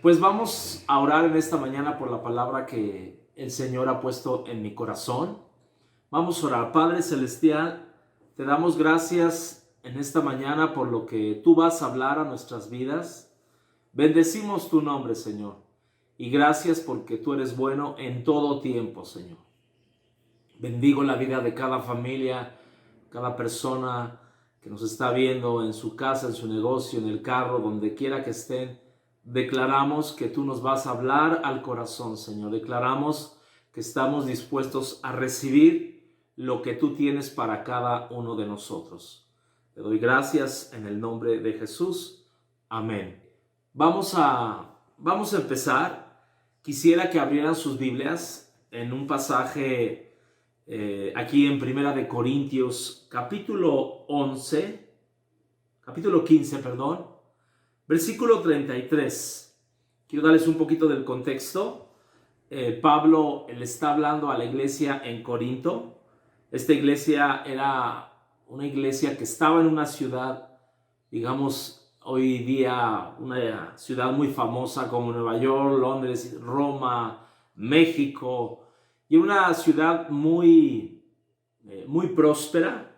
Pues vamos a orar en esta mañana por la palabra que el Señor ha puesto en mi corazón. Vamos a orar. Padre Celestial, te damos gracias en esta mañana por lo que tú vas a hablar a nuestras vidas. Bendecimos tu nombre, Señor. Y gracias porque tú eres bueno en todo tiempo, Señor. Bendigo la vida de cada familia, cada persona que nos está viendo en su casa, en su negocio, en el carro, donde quiera que estén. Declaramos que tú nos vas a hablar al corazón, Señor. Declaramos que estamos dispuestos a recibir lo que tú tienes para cada uno de nosotros. Te doy gracias en el nombre de Jesús. Amén. Vamos a empezar. Quisiera que abrieran sus Biblias en un pasaje aquí en Primera de Corintios, capítulo 15, versículo 33. Quiero darles un poquito del contexto. Pablo le está hablando a la iglesia en Corinto. Esta iglesia era una iglesia que estaba en una ciudad, digamos, hoy día una ciudad muy famosa como Nueva York, Londres, Roma, México, y una ciudad muy próspera,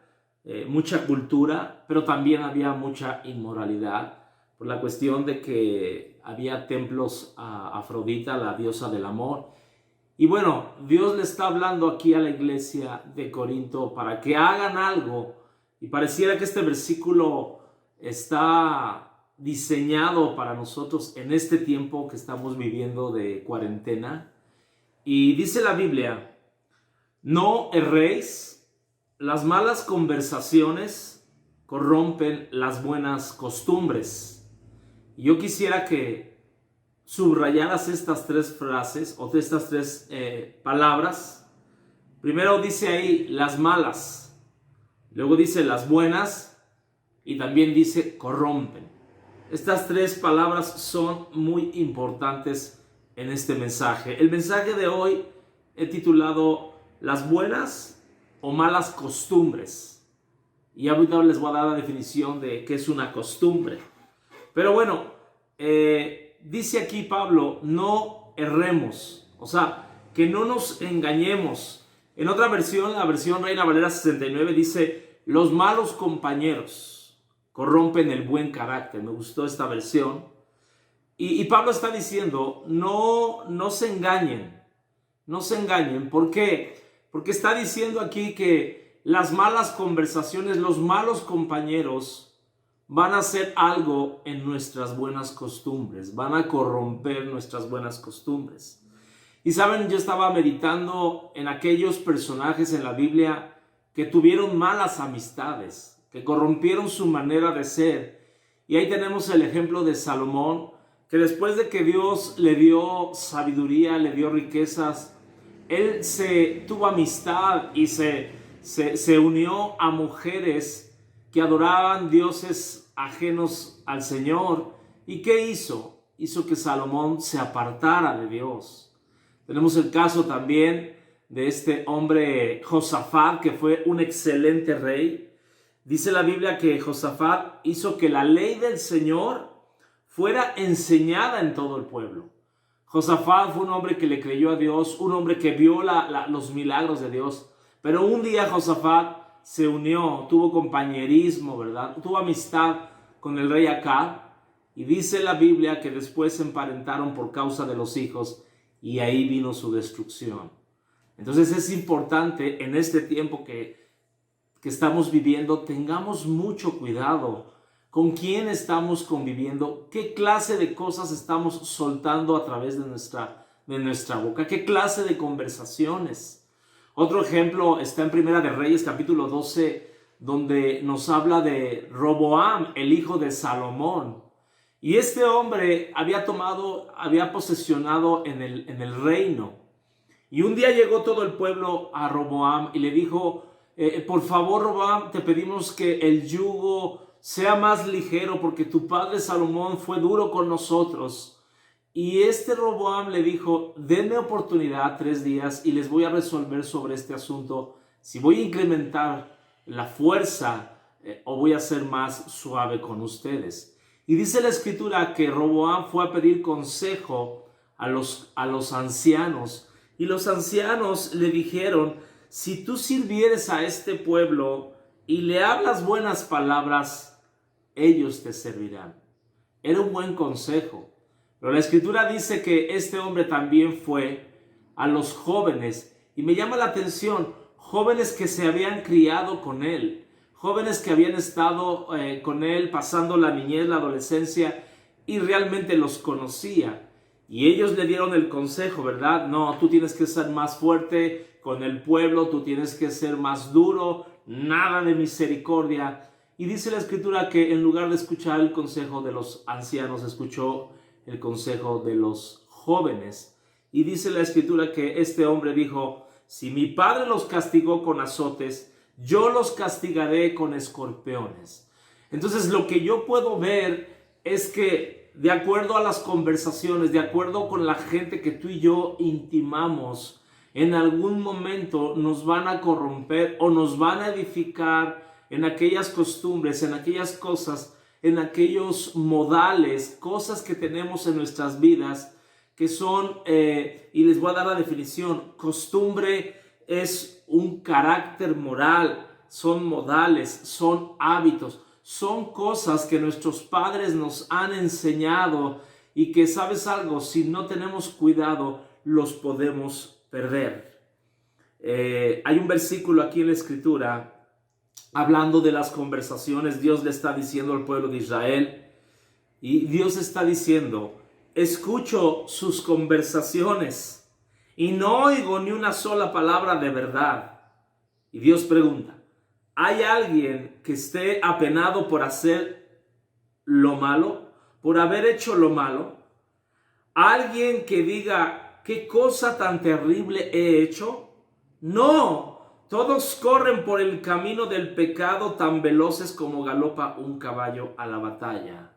mucha cultura, pero también había mucha inmoralidad por la cuestión de que había templos a Afrodita, la diosa del amor. Y bueno, Dios le está hablando aquí a la iglesia de Corinto para que hagan algo, y pareciera que este versículo está diseñado para nosotros en este tiempo que estamos viviendo de cuarentena. Y dice la Biblia: no erréis, las malas conversaciones corrompen las buenas costumbres. Y yo quisiera que subrayaras estas tres frases o estas tres palabras. Primero dice ahí las malas, luego dice las buenas y también dice corrompen. Estas tres palabras son muy importantes en este mensaje. El mensaje de hoy he titulado las buenas o malas costumbres. Y ahorita les voy a dar la definición de qué es una costumbre. Pero bueno, dice aquí Pablo, no erremos. O sea, que no nos engañemos. En otra versión, la versión Reina Valera 69, dice, los malos compañeros corrompen el buen carácter. Me gustó esta versión. Y Pablo está diciendo, no se engañen. No se engañen. ¿Por qué? Porque está diciendo aquí que las malas conversaciones, los malos compañeros van a hacer algo en nuestras buenas costumbres. Van a corromper nuestras buenas costumbres. Y saben, yo estaba meditando en aquellos personajes en la Biblia que tuvieron malas amistades, que corrompieron su manera de ser. Y ahí tenemos el ejemplo de Salomón, que después de que Dios le dio sabiduría, le dio riquezas, él tuvo amistad y se unió a mujeres que adoraban dioses ajenos al Señor. ¿Y qué hizo? Hizo que Salomón se apartara de Dios. Tenemos el caso también de este hombre Josafat, que fue un excelente rey. Dice la Biblia que Josafat hizo que la ley del Señor fuera enseñada en todo el pueblo. Josafat fue un hombre que le creyó a Dios, un hombre que vio los milagros de Dios. Pero un día Josafat se unió, tuvo compañerismo, ¿verdad? Tuvo amistad con el rey Acab. Y dice la Biblia que después se emparentaron por causa de los hijos y ahí vino su destrucción. Entonces es importante en este tiempo que estamos viviendo, tengamos mucho cuidado con quién estamos conviviendo, qué clase de cosas estamos soltando a través de nuestra boca, qué clase de conversaciones. Otro ejemplo está en Primera de Reyes, capítulo 12, donde nos habla de Roboam, el hijo de Salomón. Y este hombre había posesionado en el reino. Y un día llegó todo el pueblo a Roboam y le dijo, por favor, Roboam, te pedimos que el yugo sea más ligero porque tu padre Salomón fue duro con nosotros. Y este Roboam le dijo, denme oportunidad 3 días y les voy a resolver sobre este asunto si voy a incrementar la fuerza o voy a ser más suave con ustedes. Y dice la escritura que Roboam fue a pedir consejo a los ancianos. Y los ancianos le dijeron, si tú sirvieres a este pueblo y le hablas buenas palabras, ellos te servirán. Era un buen consejo. Pero la escritura dice que este hombre también fue a los jóvenes. Y me llama la atención, jóvenes que se habían criado con él. Jóvenes que habían estado con él pasando la niñez, la adolescencia y realmente los conocía. Y ellos le dieron el consejo, ¿verdad? No, tú tienes que ser más fuerte con el pueblo, tú tienes que ser más duro, nada de misericordia. Y dice la escritura que en lugar de escuchar el consejo de los ancianos, escuchó el consejo de los jóvenes. Y dice la escritura que este hombre dijo, si mi padre los castigó con azotes, yo los castigaré con escorpiones. Entonces lo que yo puedo ver es que de acuerdo a las conversaciones, de acuerdo con la gente que tú y yo intimamos, en algún momento nos van a corromper o nos van a edificar en aquellas costumbres, en aquellas cosas, en aquellos modales, cosas que tenemos en nuestras vidas que son, y les voy a dar la definición, costumbre es un carácter moral, son modales, son hábitos, son cosas que nuestros padres nos han enseñado y que, ¿sabes algo? Si no tenemos cuidado, los podemos perder. Hay un versículo aquí en la escritura hablando de las conversaciones. Dios le está diciendo al pueblo de Israel y Dios está diciendo, escucho sus conversaciones y no oigo ni una sola palabra de verdad. Y Dios pregunta, ¿hay alguien que esté apenado por hacer lo malo? ¿Por haber hecho lo malo? ¿Alguien que diga, qué cosa tan terrible he hecho? No, todos corren por el camino del pecado tan veloces como galopa un caballo a la batalla.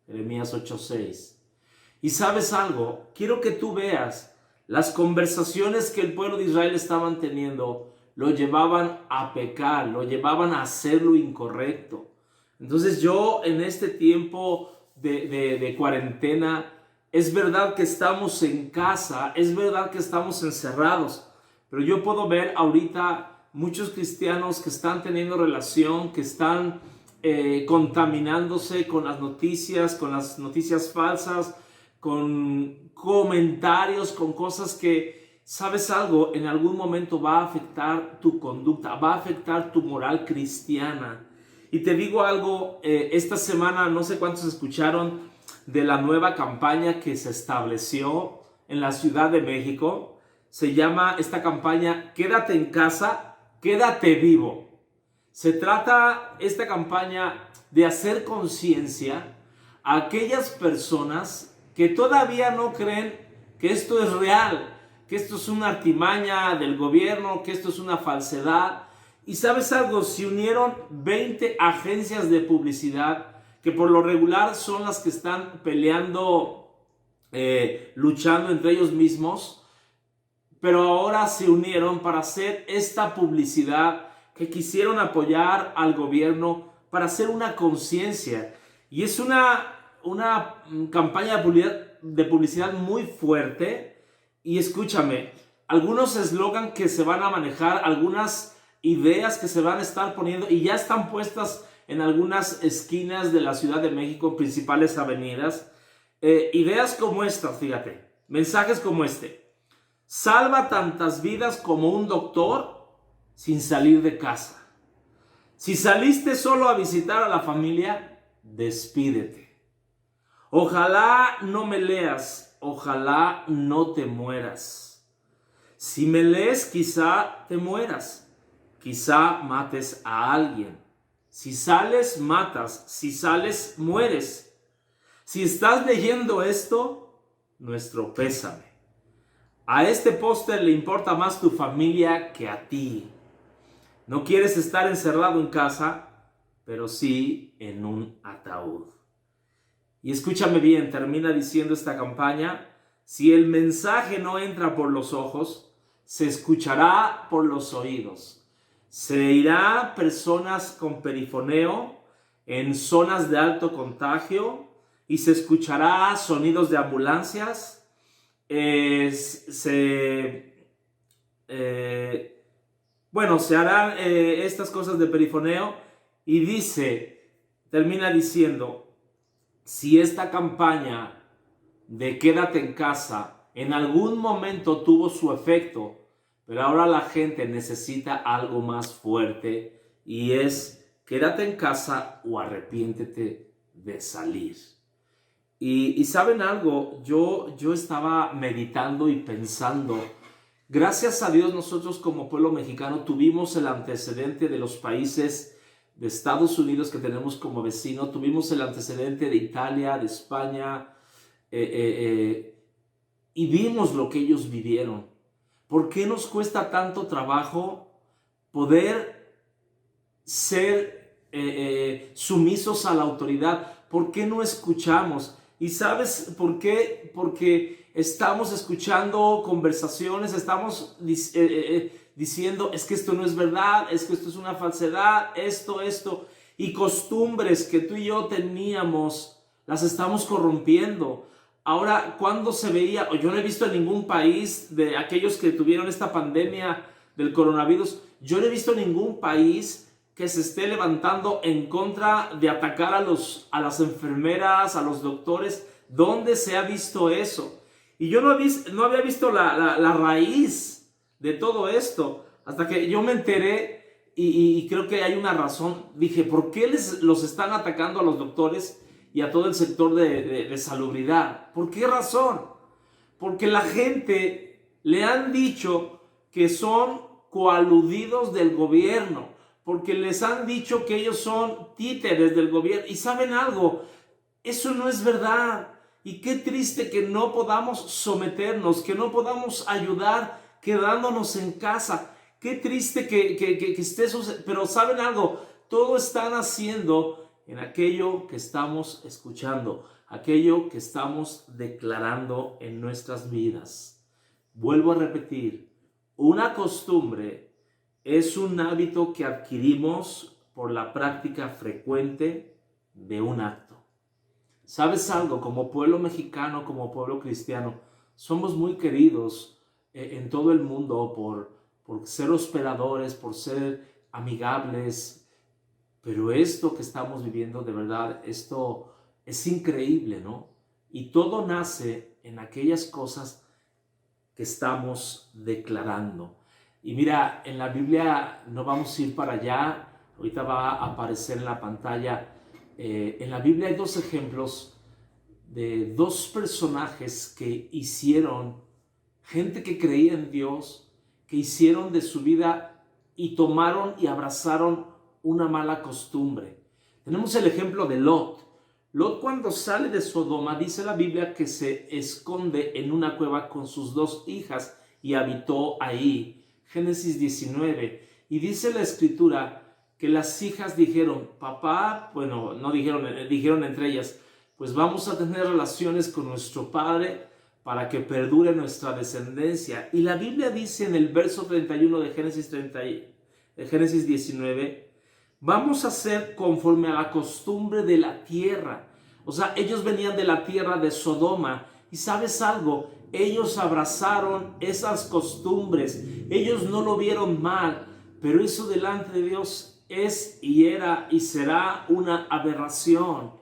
Jeremías 8:6. Y ¿sabes algo? Quiero que tú veas las conversaciones que el pueblo de Israel estaban teniendo, lo llevaban a pecar, lo llevaban a hacer lo incorrecto. Entonces yo en este tiempo de cuarentena, es verdad que estamos en casa, es verdad que estamos encerrados, pero yo puedo ver ahorita muchos cristianos que están teniendo relación, que están contaminándose con las noticias falsas, con comentarios, con cosas que, ¿sabes algo? En algún momento va a afectar tu conducta, va a afectar tu moral cristiana. Y te digo algo, esta semana no sé cuántos escucharon de la nueva campaña que se estableció en la Ciudad de México. Se llama esta campaña Quédate en casa, quédate vivo. Se trata esta campaña de hacer conciencia a aquellas personas que todavía no creen que esto es real, que esto es una artimaña del gobierno, que esto es una falsedad. Y ¿sabes algo? Se unieron 20 agencias de publicidad que por lo regular son las que están peleando, luchando entre ellos mismos, pero ahora se unieron para hacer esta publicidad que quisieron apoyar al gobierno para hacer una conciencia. Y es una campaña de publicidad muy fuerte. Y escúchame, algunos eslogan que se van a manejar, algunas ideas que se van a estar poniendo y ya están puestas en algunas esquinas de la Ciudad de México, principales avenidas. Ideas como estas, fíjate, mensajes como este: salva tantas vidas como un doctor sin salir de casa. Si saliste solo a visitar a la familia, despídete. Ojalá no me leas, ojalá no te mueras. Si me lees, quizá te mueras, quizá mates a alguien. Si sales, matas, si sales, mueres. Si estás leyendo esto, nuestro pésame. A este póster le importa más tu familia que a ti. No quieres estar encerrado en casa, pero sí en un ataúd. Y escúchame bien, termina diciendo esta campaña: si el mensaje no entra por los ojos, se escuchará por los oídos. Se irá personas con perifoneo en zonas de alto contagio, y se escuchará sonidos de ambulancias, se harán estas cosas de perifoneo, y termina diciendo, si esta campaña de quédate en casa en algún momento tuvo su efecto, pero ahora la gente necesita algo más fuerte, y es quédate en casa o arrepiéntete de salir. Y ¿saben algo? Yo estaba meditando y pensando, gracias a Dios nosotros como pueblo mexicano tuvimos el antecedente de los países de Estados Unidos que tenemos como vecino, tuvimos el antecedente de Italia, de España, y vimos lo que ellos vivieron. ¿Por qué nos cuesta tanto trabajo poder ser sumisos a la autoridad? ¿Por qué no escuchamos? ¿Y sabes por qué? Porque estamos escuchando conversaciones, estamos diciendo, es que esto no es verdad, es que esto es una falsedad, esto, y costumbres que tú y yo teníamos, las estamos corrompiendo. Ahora, ¿cuándo se veía? Yo no he visto en ningún país de aquellos que tuvieron esta pandemia del coronavirus, yo no he visto en ningún país que se esté levantando en contra de atacar a las enfermeras, a los doctores. ¿Dónde se ha visto eso? Y yo no había visto la raíz de todo esto, hasta que yo me enteré y creo que hay una razón. Dije, ¿por qué los están atacando a los doctores y a todo el sector de salubridad? ¿Por qué razón? Porque la gente le han dicho que son coaludidos del gobierno, porque les han dicho que ellos son títeres del gobierno. Y ¿saben algo? Eso no es verdad. Y qué triste que no podamos someternos, que no podamos ayudar quedándonos en casa. Qué triste que esté sucediendo. Pero ¿saben algo? Todo están haciendo en aquello que estamos escuchando, aquello que estamos declarando en nuestras vidas. Vuelvo a repetir, una costumbre es un hábito que adquirimos por la práctica frecuente de un acto. ¿Sabes algo? Como pueblo mexicano, como pueblo cristiano, somos muy queridos en todo el mundo por ser hospedadores, por ser amigables, pero esto que estamos viviendo, de verdad, esto es increíble, ¿no? Y todo nace en aquellas cosas que estamos declarando. Y mira, en la Biblia, no vamos a ir para allá, ahorita va a aparecer en la pantalla. En la Biblia hay dos ejemplos de dos personajes que hicieron, gente que creía en Dios, que hicieron de su vida y tomaron y abrazaron una mala costumbre. Tenemos el ejemplo de Lot. Lot, cuando sale de Sodoma, dice la Biblia que se esconde en una cueva con sus dos hijas y habitó ahí. Génesis 19, y dice la escritura que las hijas dijeron, papá, bueno, no dijeron entre ellas, pues vamos a tener relaciones con nuestro padre para que perdure nuestra descendencia. Y la Biblia dice en el verso 31 de Génesis 19, vamos a hacer conforme a la costumbre de la tierra. O sea, ellos venían de la tierra de Sodoma, y ¿sabes algo? Ellos abrazaron esas costumbres, ellos no lo vieron mal, pero eso delante de Dios es y era y será una aberración.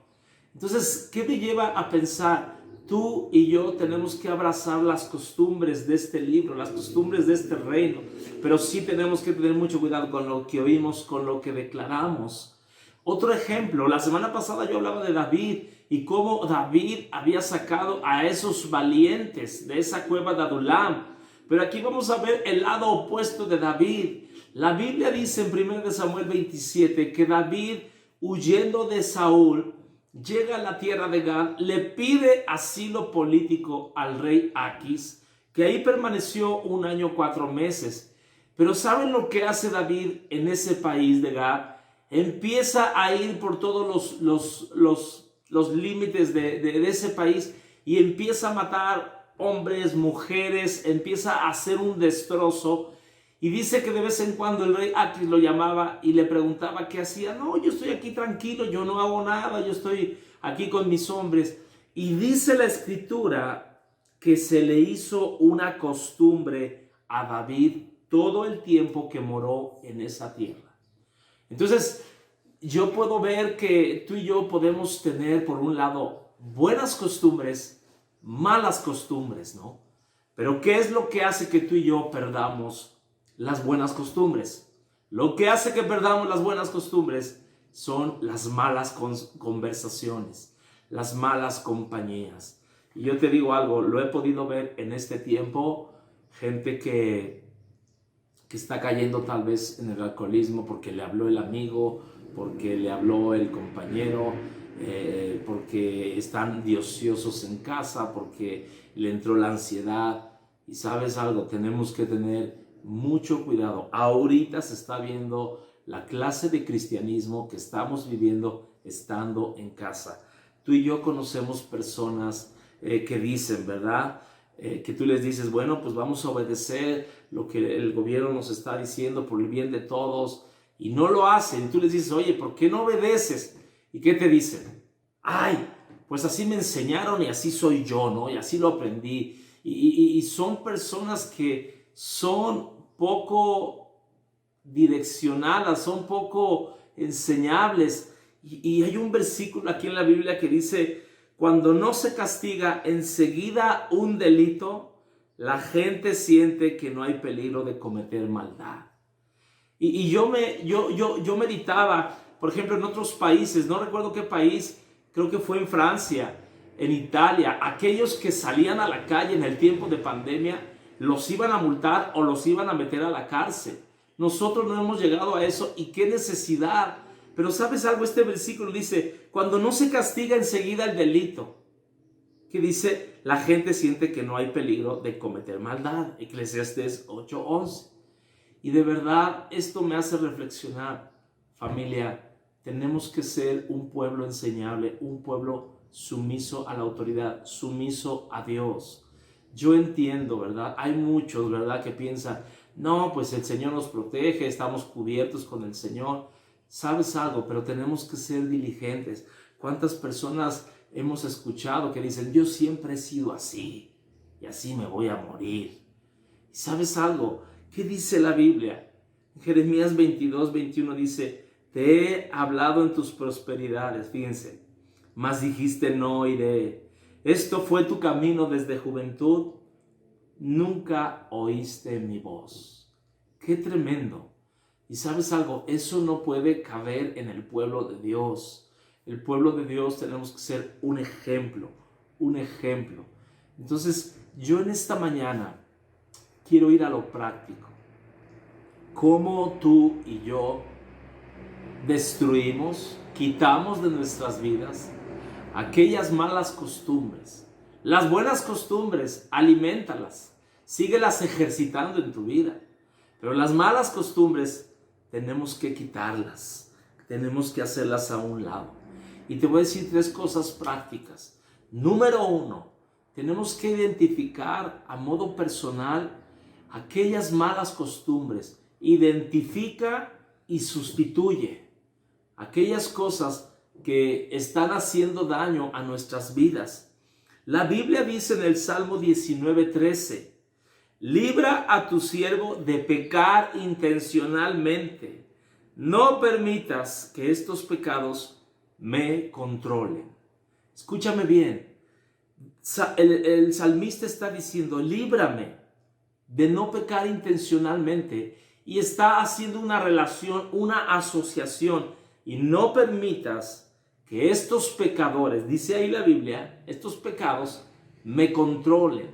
Entonces, ¿qué me lleva a pensar? Tú y yo tenemos que abrazar las costumbres de este libro, las costumbres de este reino, pero sí tenemos que tener mucho cuidado con lo que oímos, con lo que declaramos. Otro ejemplo, la semana pasada yo hablaba de David y cómo David había sacado a esos valientes de esa cueva de Adulam. Pero aquí vamos a ver el lado opuesto de David. La Biblia dice en 1 Samuel 27 que David, huyendo de Saúl, llega a la tierra de Gad, le pide asilo político al rey Aquis, que ahí permaneció 1 año 4 meses. Pero ¿saben lo que hace David en ese país de Gad? Empieza a ir por todos los límites de ese país y empieza a matar hombres, mujeres, empieza a hacer un destrozo. Y dice que de vez en cuando el rey Aquis lo llamaba y le preguntaba qué hacía. No, yo estoy aquí tranquilo, yo no hago nada, yo estoy aquí con mis hombres. Y dice la Escritura que se le hizo una costumbre a David todo el tiempo que moró en esa tierra. Entonces, yo puedo ver que tú y yo podemos tener, por un lado, buenas costumbres, malas costumbres, ¿no? Pero ¿qué es lo que hace que tú y yo perdamos las buenas costumbres? Lo que hace que perdamos las buenas costumbres son las malas conversaciones, las malas compañías. Y yo te digo algo, lo he podido ver en este tiempo, gente que está cayendo tal vez en el alcoholismo porque le habló el amigo, porque le habló el compañero, porque están de ociosos en casa, porque le entró la ansiedad. Y sabes algo, tenemos que tener mucho cuidado. Ahorita se está viendo la clase de cristianismo que estamos viviendo estando en casa. Tú y yo conocemos personas que dicen, ¿verdad? Que tú les dices, bueno, pues vamos a obedecer lo que el gobierno nos está diciendo por el bien de todos, y no lo hacen. Y tú les dices, oye, ¿por qué no obedeces? ¿Y qué te dicen? Ay, pues así me enseñaron y así soy yo, ¿no? Y así lo aprendí. Y son personas que son poco direccionadas, son poco enseñables. Y hay un versículo aquí en la Biblia que dice, cuando no se castiga enseguida un delito, la gente siente que no hay peligro de cometer maldad. Y yo meditaba, por ejemplo, en otros países, no recuerdo qué país, creo que fue en Francia, en Italia, aquellos que salían a la calle en el tiempo de pandemia, los iban a multar o los iban a meter a la cárcel. Nosotros no hemos llegado a eso, y qué necesidad. Pero ¿sabes algo? Este versículo dice, cuando no se castiga enseguida el delito, que dice, la gente siente que no hay peligro de cometer maldad. Eclesiastés 8:11. Y de verdad, esto me hace reflexionar. Familia, tenemos que ser un pueblo enseñable, un pueblo sumiso a la autoridad, sumiso a Dios. Yo entiendo, ¿verdad? Hay muchos, ¿verdad?, que piensan, no, pues el Señor nos protege, estamos cubiertos con el Señor. ¿Sabes algo? Pero tenemos que ser diligentes. ¿Cuántas personas hemos escuchado que dicen, yo siempre he sido así y así me voy a morir? ¿Sabes algo? ¿Qué dice la Biblia? En Jeremías 22:21 dice, te he hablado en tus prosperidades, fíjense, mas dijiste no iré. Esto fue tu camino desde juventud, nunca oíste mi voz. ¡Qué tremendo! Y ¿sabes algo? Eso no puede caber en el pueblo de Dios. El pueblo de Dios tenemos que ser un ejemplo, un ejemplo. Entonces, yo en esta mañana quiero ir a lo práctico. ¿Cómo tú y yo destruimos, quitamos de nuestras vidas aquellas malas costumbres? Las buenas costumbres, aliméntalas, síguelas ejercitando en tu vida. Pero las malas costumbres tenemos que quitarlas, tenemos que hacerlas a un lado. Y te voy a decir 3 cosas prácticas. Número 1, tenemos que identificar a modo personal aquellas malas costumbres. Identifica y sustituye aquellas cosas que están haciendo daño a nuestras vidas. La Biblia dice en el Salmo 19:13, libra a tu siervo de pecar intencionalmente. No permitas que estos pecados me controlen. Escúchame bien. El salmista está diciendo, líbrame de no pecar intencionalmente. Y está haciendo una relación, una asociación. Y no permitas que estos pecadores, dice ahí la Biblia, estos pecados me controlen.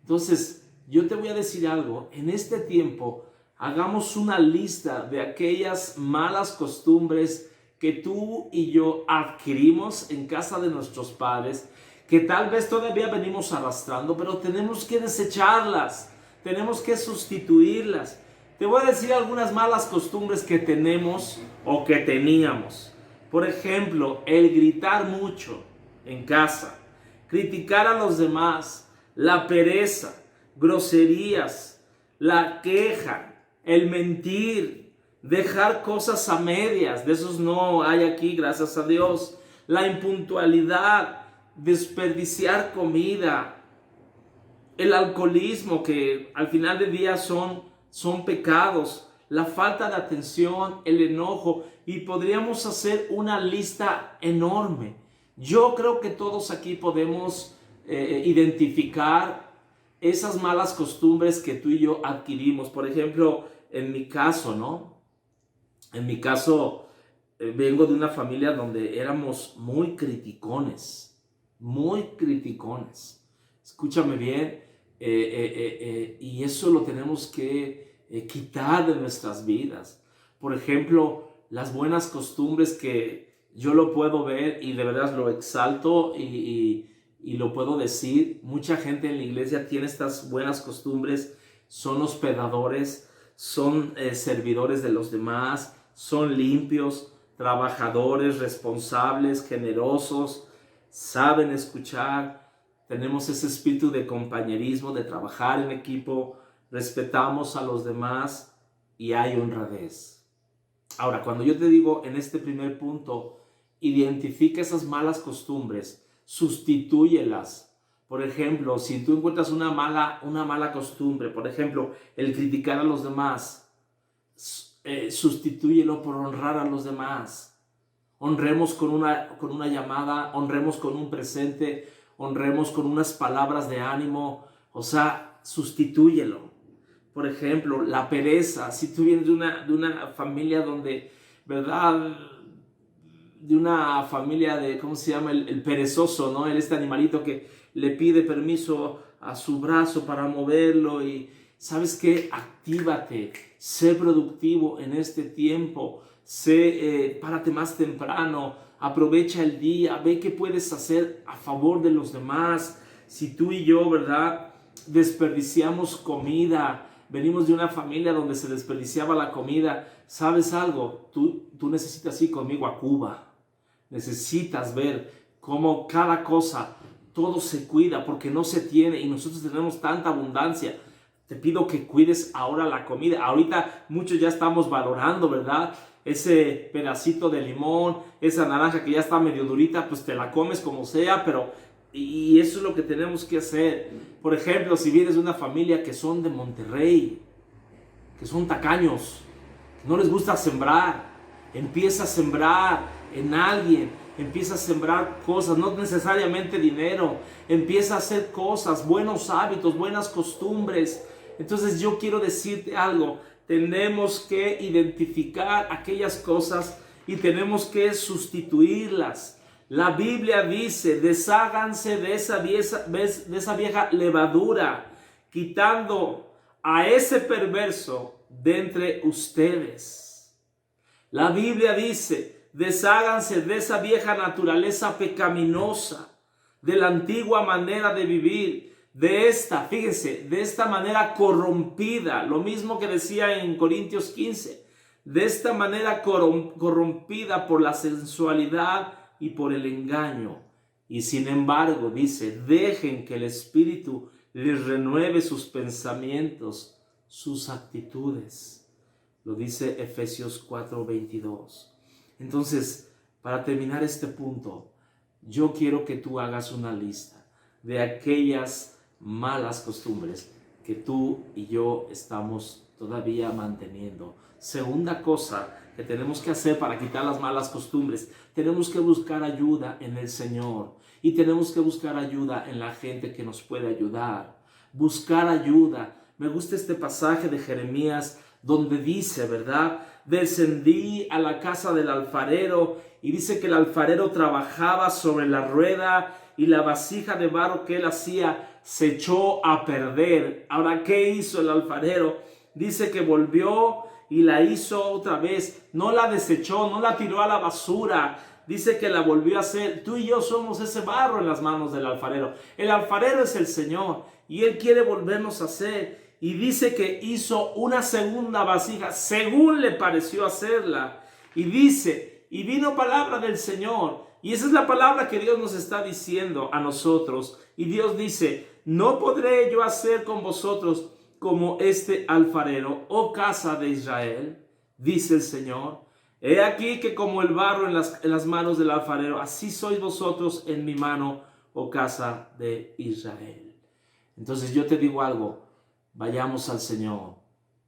Entonces, yo te voy a decir algo. En este tiempo, hagamos una lista de aquellas malas costumbres que tú y yo adquirimos en casa de nuestros padres, que tal vez todavía venimos arrastrando, pero tenemos que desecharlas, tenemos que sustituirlas. Te voy a decir algunas malas costumbres que tenemos o que teníamos. Por ejemplo, el gritar mucho en casa, criticar a los demás, la pereza, groserías, la queja, el mentir, dejar cosas a medias, de esos no hay aquí, gracias a Dios. la impuntualidad, desperdiciar comida, el alcoholismo, que al final del día son pecados, la falta de atención, el enojo, y podríamos hacer una lista enorme. Yo creo que todos aquí podemos identificar esas malas costumbres que tú y yo adquirimos. Por ejemplo, en mi caso, ¿no? En mi caso, vengo de una familia donde éramos muy criticones, muy criticones. Escúchame bien, y eso lo tenemos que quitar de nuestras vidas. Por ejemplo, las buenas costumbres que yo lo puedo ver y de verdad lo exalto y lo puedo decir. Mucha gente en la iglesia tiene estas buenas costumbres, son hospedadores, son servidores de los demás, son limpios, trabajadores, responsables, generosos, saben escuchar. Tenemos ese espíritu de compañerismo, de trabajar en equipo, respetamos a los demás y hay honradez. Ahora, cuando yo te digo en este primer punto, identifica esas malas costumbres, sustitúyelas. Por ejemplo, si tú encuentras una mala costumbre, por ejemplo, el criticar a los demás, sustitúyelo por honrar a los demás. Honremos con una llamada, honremos con un presente, honremos con unas palabras de ánimo. O sea, sustitúyelo. Por ejemplo, la pereza. Si tú vienes de una familia donde, ¿verdad? De una familia de, ¿cómo se llama? El perezoso, ¿no? Este animalito que le pide permiso a su brazo para moverlo. Y ¿sabes qué? Actívate, sé productivo en este tiempo, párate más temprano, aprovecha el día, ve qué puedes hacer a favor de los demás. Si tú y yo, ¿verdad? Desperdiciamos comida, venimos de una familia donde se desperdiciaba la comida, ¿sabes algo? Tú necesitas ir conmigo a Cuba. Necesitas ver cómo cada cosa, todo se cuida porque no se tiene y nosotros tenemos tanta abundancia. Te pido que cuides ahora la comida. Ahorita muchos ya estamos valorando, ¿verdad? Ese pedacito de limón, esa naranja que ya está medio durita, pues te la comes como sea, y eso es lo que tenemos que hacer. Por ejemplo, si vienes de una familia que son de Monterrey, que son tacaños, que no les gusta sembrar, empieza a sembrar en alguien, empieza a sembrar cosas, no necesariamente dinero, empieza a hacer cosas, buenos hábitos, buenas costumbres. Entonces yo quiero decirte algo, tenemos que identificar aquellas cosas y tenemos que sustituirlas. La Biblia dice, desháganse de esa vieja levadura, quitando a ese perverso de entre ustedes. La Biblia dice, desháganse de esa vieja naturaleza pecaminosa, de la antigua manera de vivir, de esta manera corrompida, lo mismo que decía en Corintios 15, de esta manera corrompida por la sensualidad y por el engaño. Y sin embargo, dice, dejen que el Espíritu les renueve sus pensamientos, sus actitudes. Lo dice Efesios 4:22. Entonces, para terminar este punto, yo quiero que tú hagas una lista de aquellas malas costumbres que tú y yo estamos todavía manteniendo. Segunda cosa que tenemos que hacer para quitar las malas costumbres, tenemos que buscar ayuda en el Señor y tenemos que buscar ayuda en la gente que nos puede ayudar. Buscar ayuda. Me gusta este pasaje de Jeremías donde dice, ¿verdad? Descendí a la casa del alfarero y dice que el alfarero trabajaba sobre la rueda y la vasija de barro que él hacía se echó a perder. Ahora, ¿qué hizo el alfarero? Dice que volvió y la hizo otra vez. No la desechó, no la tiró a la basura. Dice que la volvió a hacer. Tú y yo somos ese barro en las manos del alfarero. El alfarero es el Señor y Él quiere volvernos a hacer. Y dice que hizo una segunda vasija según le pareció hacerla. Y dice, y vino palabra del Señor. Y esa es la palabra que Dios nos está diciendo a nosotros. Y Dios dice, no podré yo hacer con vosotros como este alfarero, oh casa de Israel, dice el Señor. He aquí que como el barro en las manos del alfarero, así sois vosotros en mi mano, oh casa de Israel. Entonces yo te digo algo, vayamos al Señor,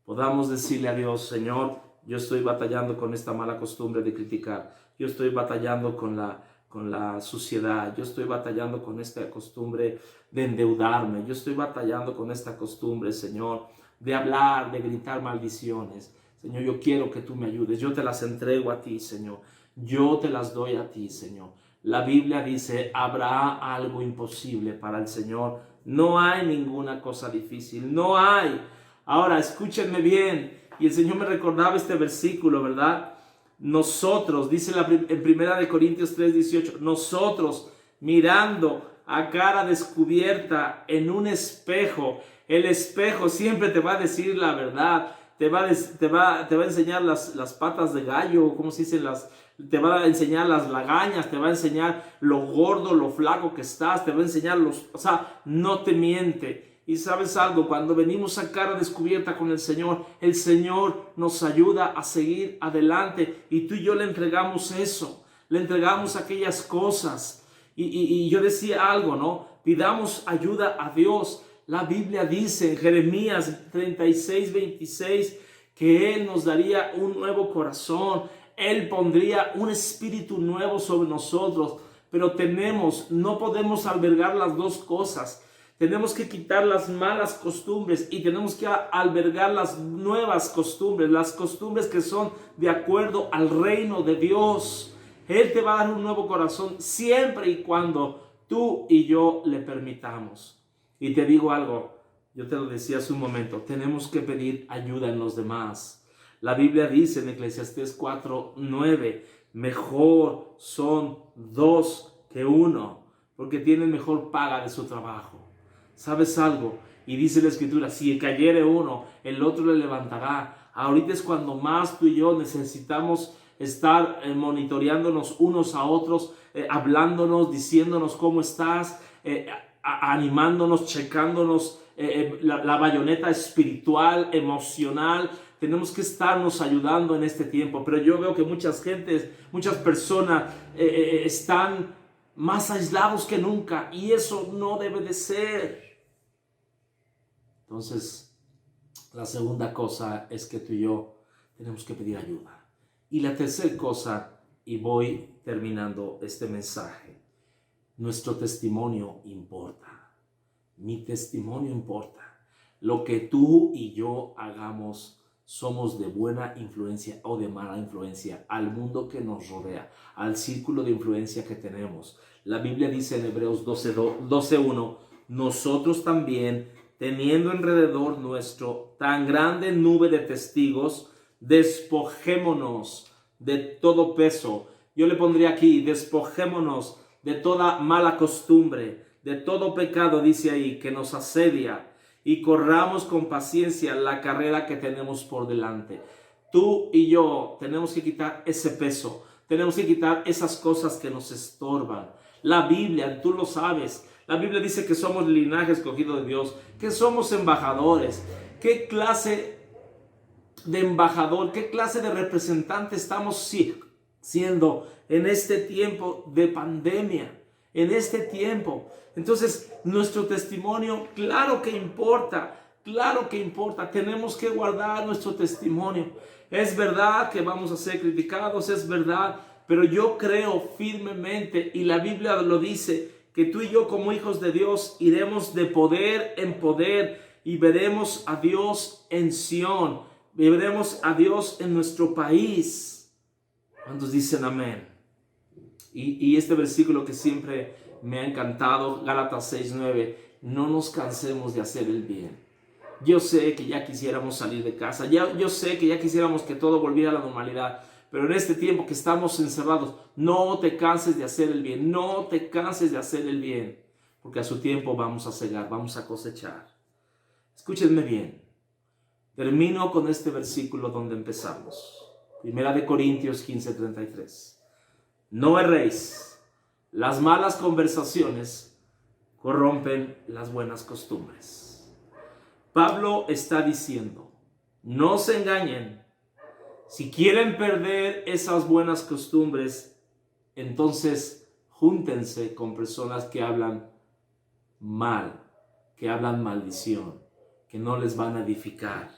podamos decirle a Dios: Señor, yo estoy batallando con esta mala costumbre de criticar, yo estoy batallando con la suciedad, yo estoy batallando con esta costumbre de endeudarme, yo estoy batallando con esta costumbre, Señor, de hablar, de gritar maldiciones. Señor, yo quiero que tú me ayudes, yo te las entrego a ti, Señor, yo te las doy a ti, Señor. La Biblia dice: ¿habrá algo imposible para el Señor? No hay ninguna cosa difícil, no hay. Ahora, escúchenme bien, y el Señor me recordaba este versículo, ¿verdad? Nosotros, dice en 1 Corintios 3:18, nosotros mirando a cara descubierta en un espejo, el espejo siempre te va a decir la verdad, te va a enseñar las patas de gallo, ¿cómo se dice? Te va a enseñar las lagañas, te va a enseñar lo gordo, lo flaco que estás, te va a enseñar no te miente. Y sabes algo, cuando venimos a cara descubierta con el Señor nos ayuda a seguir adelante, y tú y yo le entregamos eso, le entregamos aquellas cosas. Y yo decía algo, ¿no? Pidamos ayuda a Dios. La Biblia dice en Jeremías 36:26 que Él nos daría un nuevo corazón, Él pondría un espíritu nuevo sobre nosotros, pero no podemos albergar las dos cosas. Tenemos que quitar las malas costumbres y tenemos que albergar las nuevas costumbres, las costumbres que son de acuerdo al reino de Dios. Él te va a dar un nuevo corazón siempre y cuando tú y yo le permitamos. Y te digo algo, yo te lo decía hace un momento, tenemos que pedir ayuda en los demás. La Biblia dice en Eclesiastés 4:9, mejor son dos que uno, porque tienen mejor paga de su trabajo. ¿Sabes algo? Y dice la Escritura, si cayere uno, el otro le levantará. Ahorita es cuando más tú y yo necesitamos estar monitoreándonos unos a otros, hablándonos, diciéndonos cómo estás, animándonos, checándonos la bayoneta espiritual, emocional. Tenemos que estarnos ayudando en este tiempo. Pero yo veo que muchas personas están más aislados que nunca, y eso no debe de ser. Entonces, la segunda cosa es que tú y yo tenemos que pedir ayuda. Y la tercera cosa, y voy terminando este mensaje, nuestro testimonio importa. Mi testimonio importa. Lo que tú y yo hagamos, somos de buena influencia o de mala influencia al mundo que nos rodea, al círculo de influencia que tenemos. La Biblia dice en Hebreos 12:1, nosotros también, teniendo alrededor nuestro tan grande nube de testigos, despojémonos de todo peso. Yo le pondría aquí, despojémonos de toda mala costumbre, de todo pecado, dice ahí, que nos asedia, y corramos con paciencia la carrera que tenemos por delante. Tú y yo tenemos que quitar ese peso, tenemos que quitar esas cosas que nos estorban. La Biblia, tú lo sabes, la Biblia dice que somos linaje escogido de Dios, que somos embajadores. ¿Qué clase de embajador, qué clase de representante estamos siendo en este tiempo de pandemia, en este tiempo? Entonces, nuestro testimonio, claro que importa, tenemos que guardar nuestro testimonio. Es verdad que vamos a ser criticados, es verdad, pero yo creo firmemente, y la Biblia lo dice, que tú y yo como hijos de Dios iremos de poder en poder y veremos a Dios en Sión, veremos a Dios en nuestro país. ¿Cuántos dicen amén? Y este versículo que siempre me ha encantado, Gálatas 6:9, no nos cansemos de hacer el bien. Yo sé que ya quisiéramos salir de casa, yo sé que ya quisiéramos que todo volviera a la normalidad, pero en este tiempo que estamos encerrados, no te canses de hacer el bien, no te canses de hacer el bien, porque a su tiempo vamos a cegar, vamos a cosechar. Escúchenme bien, termino con este versículo donde empezamos, 1 Corintios 15:33. No erréis, las malas conversaciones corrompen las buenas costumbres. Pablo está diciendo, no se engañen, Si quieren perder esas buenas costumbres, entonces júntense con personas que hablan mal, que hablan maldición, que no les van a edificar.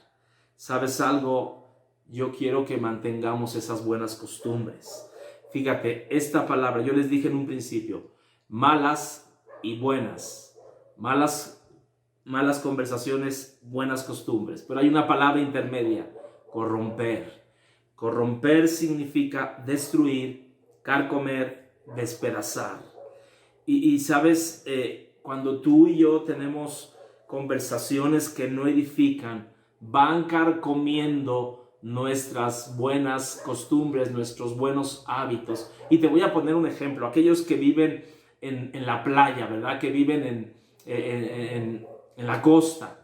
¿Sabes algo? Yo quiero que mantengamos esas buenas costumbres. Fíjate, esta palabra, yo les dije en un principio, malas y buenas. Malas conversaciones, buenas costumbres. Pero hay una palabra intermedia, corromper. Corromper significa destruir, carcomer, despedazar. Y sabes, cuando tú y yo tenemos conversaciones que no edifican, van carcomiendo nuestras buenas costumbres, nuestros buenos hábitos. Y te voy a poner un ejemplo. Aquellos que viven en la playa, ¿verdad? Que viven en la costa.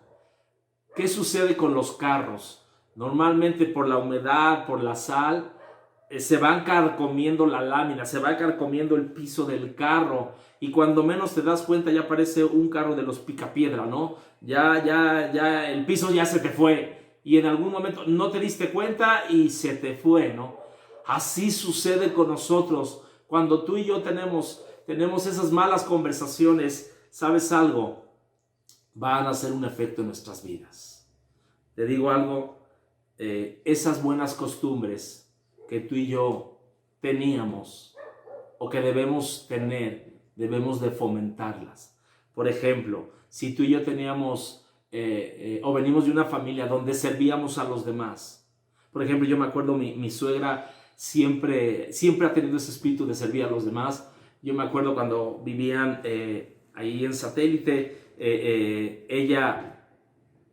¿Qué sucede con los carros? Normalmente por la humedad, por la sal, se van carcomiendo la lámina, se va carcomiendo el piso del carro, y cuando menos te das cuenta ya parece un carro de los picapiedra, ¿no? Ya el piso ya se te fue, y en algún momento no te diste cuenta y se te fue, ¿no? Así sucede con nosotros. Cuando tú y yo tenemos esas malas conversaciones, ¿sabes algo? Van a hacer un efecto en nuestras vidas. Te digo algo, esas buenas costumbres que tú y yo teníamos o que debemos tener, debemos de fomentarlas. Por ejemplo, si tú y yo teníamos o venimos de una familia donde servíamos a los demás. Por ejemplo, yo me acuerdo, mi suegra siempre ha tenido ese espíritu de servir a los demás. Yo me acuerdo cuando vivían ahí en Satélite, ella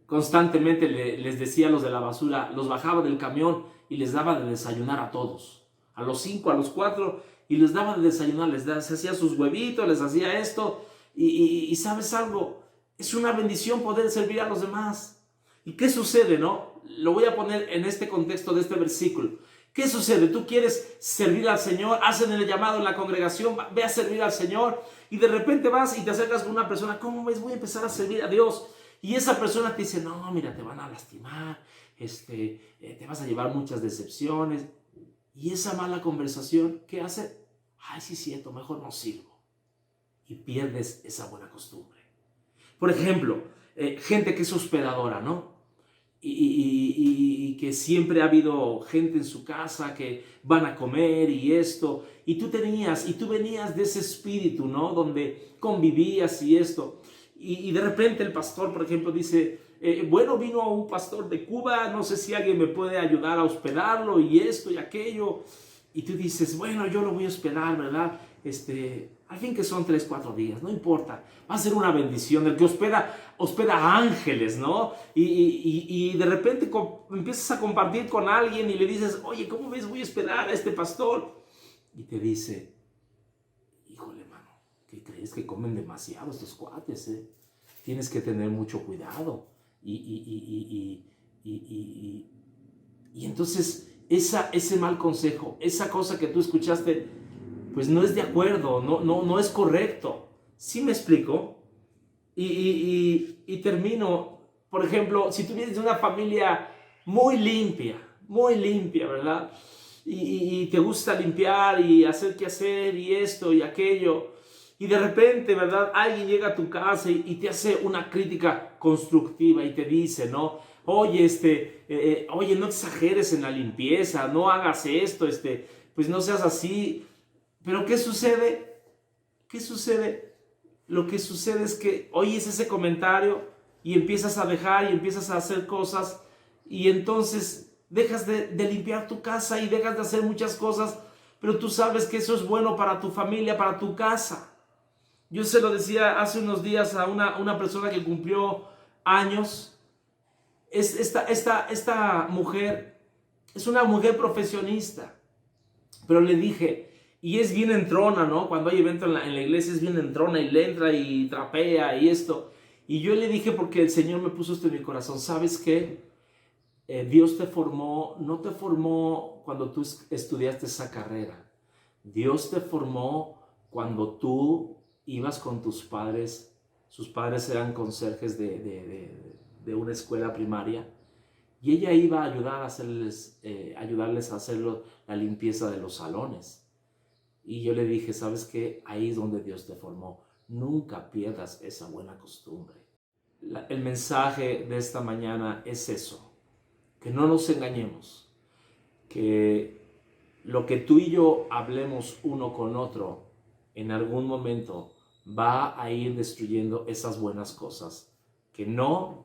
constantemente les decía a los de la basura, los bajaba del camión y les daba de desayunar a todos, a los 5, a los 4, y les daba de desayunar, les hacía sus huevitos, les hacía esto, y ¿sabes algo? Es una bendición poder servir a los demás. ¿Y qué sucede, no? Lo voy a poner en este contexto de este versículo. ¿Qué sucede? Tú quieres servir al Señor, hacen el llamado en la congregación, ve a servir al Señor, y de repente vas y te acercas con una persona, ¿cómo ves? Voy a empezar a servir a Dios. Y esa persona te dice, no, mira, te van a lastimar, te vas a llevar muchas decepciones. Y esa mala conversación, ¿qué hace? Ay, sí, cierto, mejor no sirvo. Y pierdes esa buena costumbre. Por ejemplo, gente que es hospedadora, ¿no? Y que siempre ha habido gente en su casa que van a comer y esto. Y tú venías de ese espíritu, ¿no? Donde convivías y esto. Y de repente el pastor, por ejemplo, dice, bueno, vino un pastor de Cuba, no sé si alguien me puede ayudar a hospedarlo y esto y aquello. Y tú dices, bueno, yo lo voy a hospedar, ¿verdad? Al fin que son 3, 4 días, no importa, va a ser una bendición. El que hospeda ángeles, ¿no? Y de repente empiezas a compartir con alguien y le dices, oye, ¿cómo ves? Voy a hospedar a este pastor. Y te dice, híjole, mano, ¿qué crees? Que comen demasiado estos cuates, ¿eh? Tienes que tener mucho cuidado. Y entonces ese mal consejo, esa cosa que tú escuchaste, pues no es de acuerdo, no es correcto. ¿Sí me explico? Y termino, por ejemplo, si tú vienes de una familia muy limpia, ¿verdad? Y te gusta limpiar y hacer qué hacer y esto y aquello, y de repente, ¿verdad? Alguien llega a tu casa y te hace una crítica constructiva y te dice, ¿no? Oye, oye, no exageres en la limpieza, no hagas esto, pues no seas así. Pero ¿qué sucede? ¿Qué sucede? Lo que sucede es que oyes ese comentario y empiezas a dejar y empiezas a hacer cosas, y entonces dejas de limpiar tu casa y dejas de hacer muchas cosas, pero tú sabes que eso es bueno para tu familia, para tu casa. Yo se lo decía hace unos días a una persona que cumplió años. Esta mujer es una mujer profesionista, pero le dije, y es bien entrona, ¿no? Cuando hay evento en la iglesia es bien entrona y le entra y trapea y esto. Y yo le dije, porque el Señor me puso esto en mi corazón, ¿sabes qué? Dios te formó, no te formó cuando tú estudiaste esa carrera. Dios te formó cuando tú ibas con tus padres. Sus padres eran conserjes de una escuela primaria. Y ella iba a ayudarles a hacer la limpieza de los salones. Y yo le dije, ¿sabes qué? Ahí es donde Dios te formó. Nunca pierdas esa buena costumbre. El mensaje de esta mañana es eso, que no nos engañemos, que lo que tú y yo hablemos uno con otro en algún momento va a ir destruyendo esas buenas cosas. Que no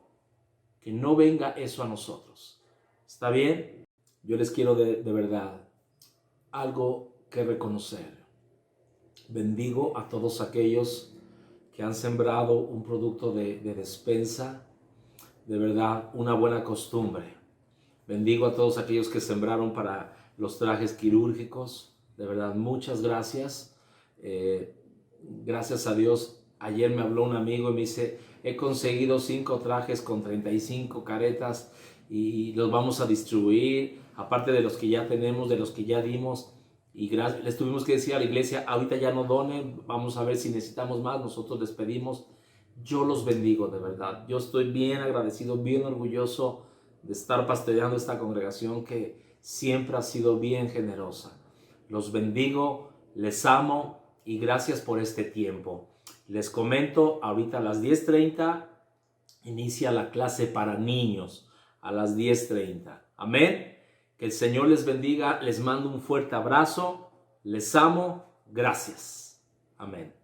venga eso a nosotros. ¿Está bien? Yo les quiero de verdad algo que reconocer. Bendigo a todos aquellos que han sembrado un producto de despensa, de verdad, una buena costumbre. Bendigo a todos aquellos que sembraron para los trajes quirúrgicos, de verdad, muchas gracias. Gracias a Dios, ayer me habló un amigo y me dice, he conseguido 5 trajes con 35 caretas y los vamos a distribuir, aparte de los que ya tenemos, de los que ya dimos. Y les tuvimos que decir a la iglesia, ahorita ya no donen, vamos a ver si necesitamos más, nosotros les pedimos. Yo los bendigo de verdad. Yo estoy bien agradecido, bien orgulloso de estar pastoreando esta congregación que siempre ha sido bien generosa. Los bendigo, les amo y gracias por este tiempo. Les comento, ahorita a las 10:30 inicia la clase para niños, a las 10:30. Amén. Que el Señor les bendiga, les mando un fuerte abrazo, les amo, gracias. Amén.